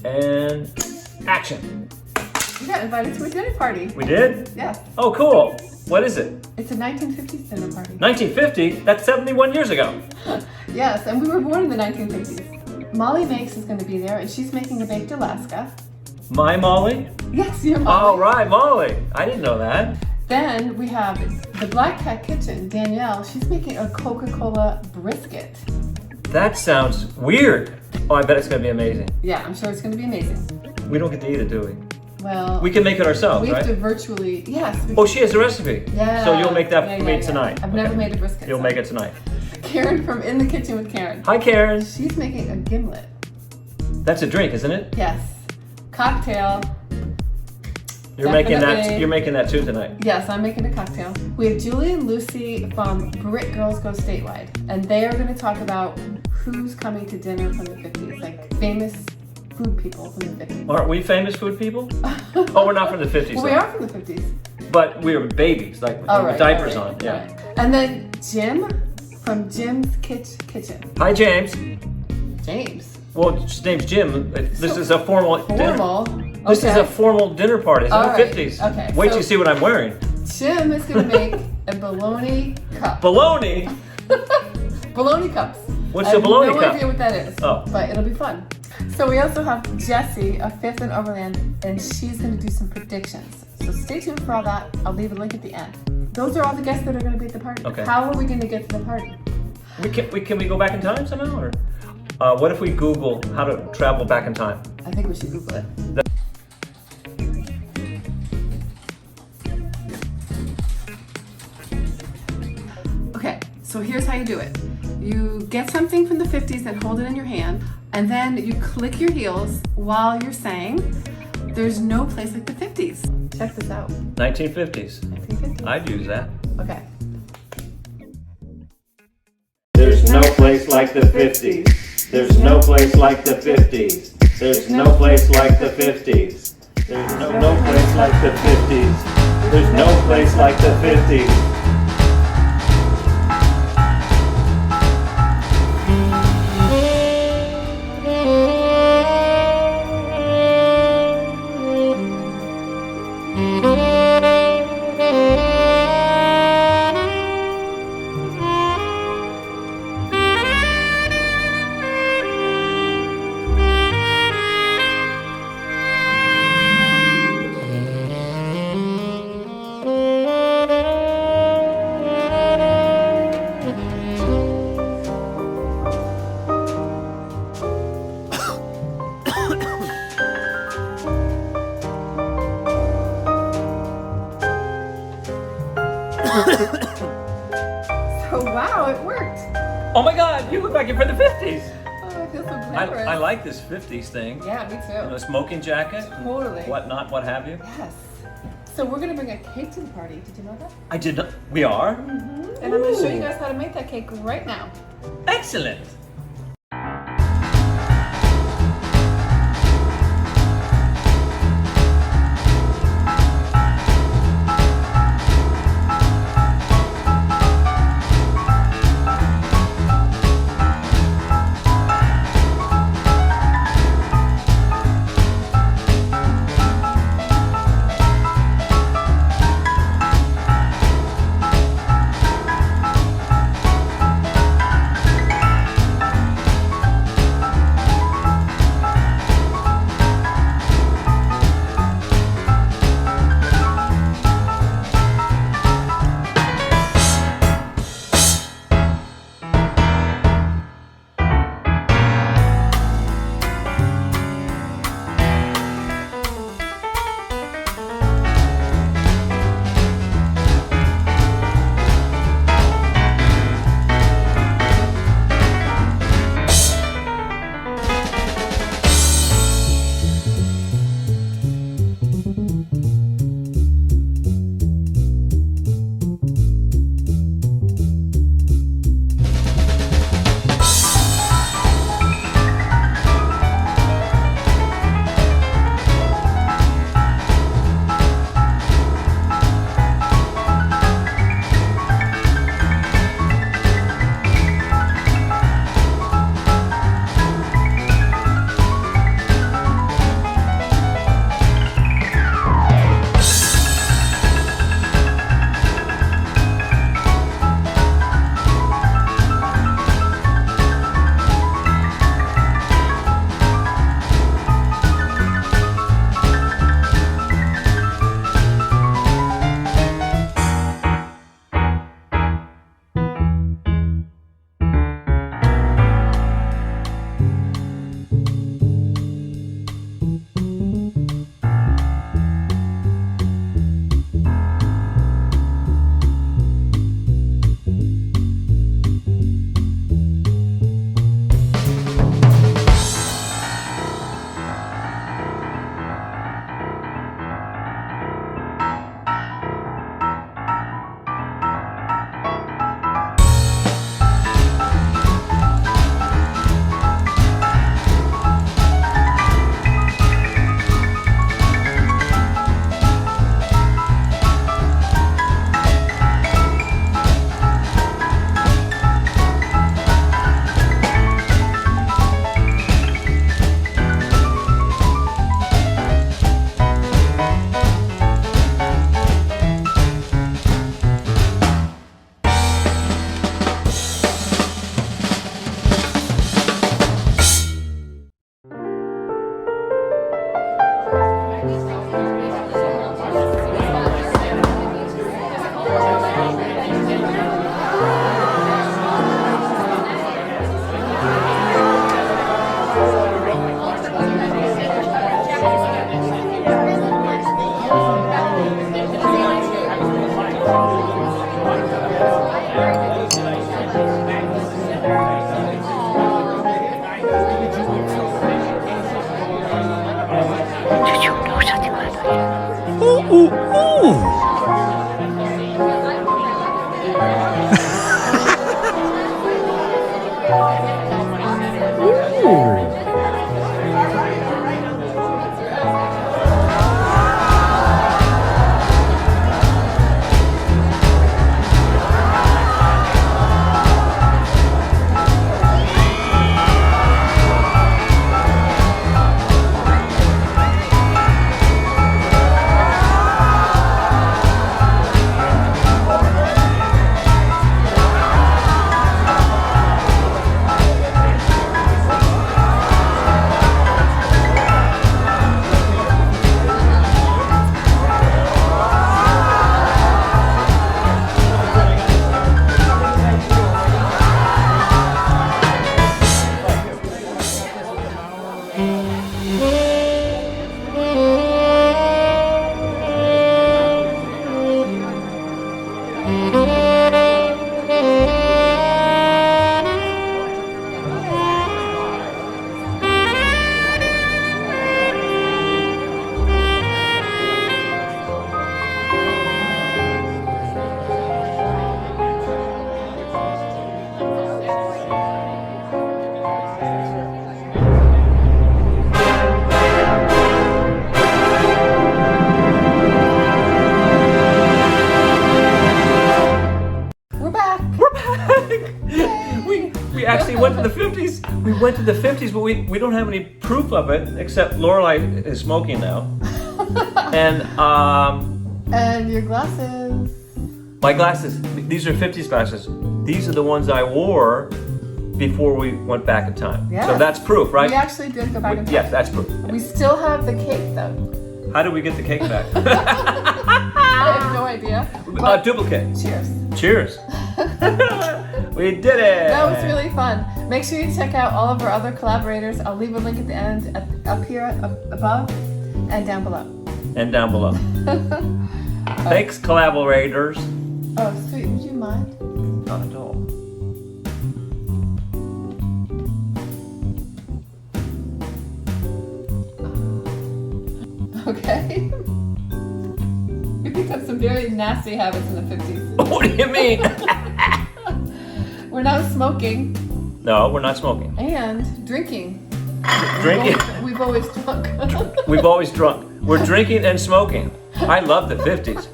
And action. You got invited to a dinner party. We did? Yes. Oh, cool. What is it? It's a 1950s dinner party. 1950? That's 71 years ago. Yes, and we were born in the 1950s. Molly Makes is going to be there, and she's making a baked Alaska. My Molly? Yes, you're Molly. All right, Molly. I didn't know that. Then we have the Black Cat Kitchen, Danielle. She's making a Coca-Cola brisket. That sounds weird. Oh, I bet it's going to be amazing. Yeah, I'm sure it's going to be amazing. We don't get to eat it, do we? Well, We can make it ourselves, we have right? to virtually, yes. Oh, she has the recipe. Yeah. So you'll make that Yeah, for me yeah. tonight. I've never made a brisket. You'll so. make it tonight. Karen from In the Kitchen with Karen. Hi, Karen. She's making a gimlet. That's a drink, isn't it? Yes. Cocktail. You're making that. Definitely. You're making that too tonight. Yes, I'm making a cocktail. We have Julie and Lucy from Brit Girls Go Statewide, and they are going to talk about who's coming to dinner from the 50s, like famous food people from the 50s. Aren't we famous food people? Oh, we're not from the 50s. Well, we though. are from the 50s. But we were babies, like with All right, diapers all right, on. Yeah. all right. And then Jim from Jim's Kitchen. Hi, James. James. Well, his name's Jim. This So is a formal dinner. Formal. This is Okay. a formal dinner party. It's All in the right, 50s. okay, Wait till so- you see what I'm wearing. Jim is going to make a bologna cup. Bologna. Bologna cups. What's I a have bologna no cup? idea what that is, Oh. but it'll be fun. So we also have Jessie of Fifth and Overland, and she's going to do some predictions. So stay tuned for all that. I'll leave a link at the end. Those are all the guests that are going to be at the party. Okay. How are we going to get to the party? Can we go back in time somehow? Or what if we Google how to travel back in time? I think we should Google it. Okay, so here's how you do it. You get something from the 50s and hold it in your hand, and then you click your heels while you're saying, "There's no place like the 50s." Check this out. 1950s. 1950s. I'd use that. Okay. There's no place like the 50s. There's no place like the 50s. There's no place like the 50s. There's no place like the 50s. There's no place like the 50s. So wow, it worked. Oh my God, you look like you're from the 50s. Oh, I feel so glamorous. I like this 50s thing. Yeah, me You know, too. smoking jacket, Totally. whatnot, what have you. Yes. So we're gonna bring a cake to the party. Did you know that? I did not. We are? And I'm gonna show you guys how to make that cake right now. Excellent. went to the 50s, but we don't have any proof of it except Lorelai is smoking now. And And your glasses. my glasses, these are 50s glasses. These are the ones I wore before we went back in time. Yes. So that's proof, right? We actually did go back in time. Yes, that's proof. We still have the cake though. How did we get the cake back? I have no idea. But Duplicate. cheers. Cheers. We did it. That was really fun. Make sure you check out all of our other collaborators. I'll leave a link at the end, up here, up above, and down below. And down below. Thanks, collaborators. Oh, sweet. Would you mind? Not at all. Okay. We picked up some very nasty habits in the 50s. What do you mean? We're not smoking No, we're not smoking. and drinking. Drinking. We've always drunk. We've always drunk. We're drinking and smoking. I love the 50s.